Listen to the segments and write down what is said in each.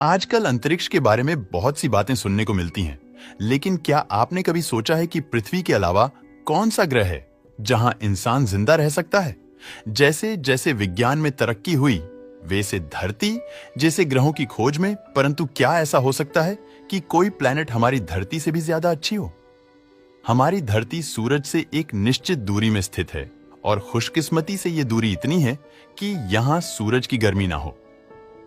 आजकल अंतरिक्ष के बारे में बहुत सी बातें सुनने को मिलती हैं, लेकिन क्या आपने कभी सोचा है कि पृथ्वी के अलावा कौन सा ग्रह है जहां इंसान जिंदा रह सकता है? जैसे जैसे विज्ञान में तरक्की हुई, वैसे धरती जैसे ग्रहों की खोज में, परंतु क्या ऐसा हो सकता है कि कोई प्लैनेट हमारी धरती से भी ज्यादा अच्छी हो? हमारी धरती सूरज से एक निश्चित दूरी में स्थित है और खुशकिस्मती से यह दूरी इतनी है कि यहां सूरज की गर्मी ना हो।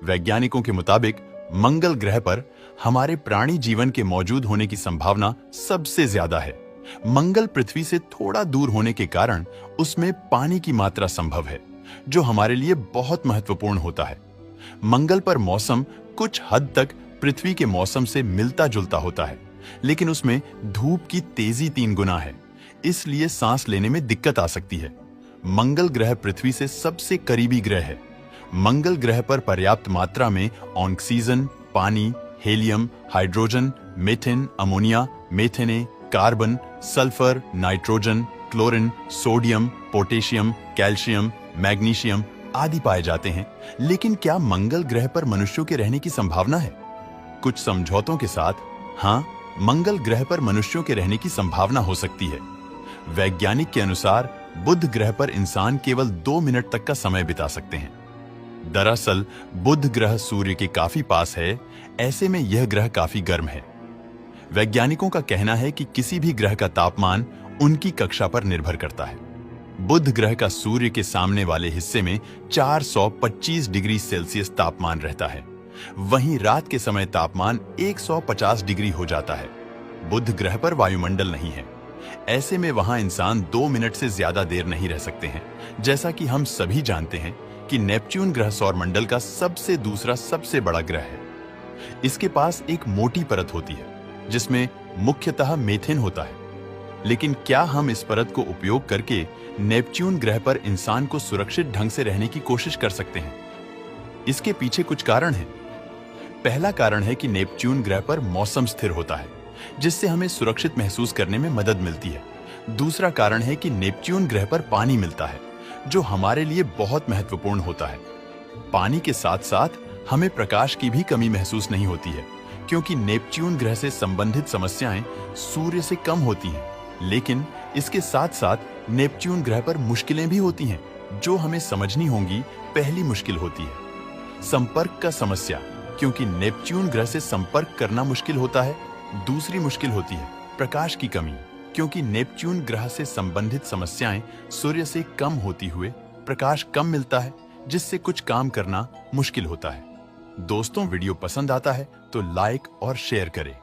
वैज्ञानिकों के मुताबिक मंगल ग्रह पर हमारे प्राणी जीवन के मौजूद होने की संभावना सबसे ज्यादा है। मंगल पृथ्वी से थोड़ा दूर होने के कारण उसमें पानी की मात्रा संभव है, जो हमारे लिए बहुत महत्वपूर्ण होता है। मंगल पर मौसम कुछ हद तक पृथ्वी के मौसम से मिलता जुलता होता है, लेकिन उसमें धूप की तेजी 3 गुना है, इसलिए सांस लेने में दिक्कत आ सकती है। मंगल ग्रह पृथ्वी से सबसे करीबी ग्रह है। मंगल ग्रह पर पर्याप्त मात्रा में ऑक्सीजन, पानी, helium, hydrogen, methane, ammonia, methane, carbon, sulphur, nitrogen, chlorine, sodium, potassium, calcium, magnesium आदि पाए जाते हैं। लेकिन क्या मंगल ग्रह पर मनुष्यों के रहने की संभावना है? कुछ समझौतों के साथ हाँ, मंगल ग्रह पर मनुष्यों के रहने की संभावना हो सकती है। वैज्ञानिक के अनुसार बुध ग्रह पर इंसान केवल 2 मिनट तक का समय बिता सकते हैं। दरअसल बुध ग्रह सूर्य के काफी पास है, ऐसे में यह ग्रह काफी गर्म है। वैज्ञानिकों का कहना है कि किसी भी ग्रह का तापमान उनकी कक्षा पर निर्भर करता है। बुध ग्रह का सूर्य के सामने वाले हिस्से में 425 डिग्री सेल्सियस तापमान रहता है, वहीं रात के समय तापमान 150 डिग्री हो जाता है। बुध ग्रह पर वायुमंडल नहीं है, ऐसे में वहां इंसान 2 मिनट से ज्यादा देर नहीं रह सकते हैं। जैसा कि हम सभी जानते हैं कि नेपच्यून ग्रह सौरमंडल का दूसरा सबसे बड़ा ग्रह है। इसके पास एक मोटी परत होती है जिसमें मुख्यतः मीथेन होता है। लेकिन क्या हम इस परत को उपयोग करके नेपच्यून ग्रह पर इंसान को सुरक्षित ढंग से रहने की कोशिश कर सकते हैं? इसके पीछे कुछ कारण हैं। पहला कारण है कि नेपच्यून ग्रह पर मौसम स्थिर होता है, जिससे हमें सुरक्षित महसूस करने में मदद मिलती है। दूसरा कारण है कि नेपच्यून ग्रह पर पानी मिलता है, जो हमारे लिए बहुत महत्वपूर्ण होता है। पानी के साथ साथ हमें प्रकाश की भी कमी महसूस नहीं होती है, क्योंकि नेपच्यून ग्रह से संबंधित समस्याएं सूर्य से कम होती हैं। लेकिन इसके साथ साथ नेपच्यून ग्रह पर मुश्किलें भी होती हैं, जो हमें समझनी होंगी। पहली मुश्किल होती है संपर्क का समस्या, क्योंकि नेपच्यून ग्रह से संपर्क करना मुश्किल होता है। दूसरी मुश्किल होती है प्रकाश की कमी, क्योंकि नेपच्यून ग्रह से संबंधित समस्याएं सूर्य से कम होती हुए प्रकाश कम मिलता है, जिससे कुछ काम करना मुश्किल होता है। दोस्तों, वीडियो पसंद आता है तो लाइक और शेयर करें।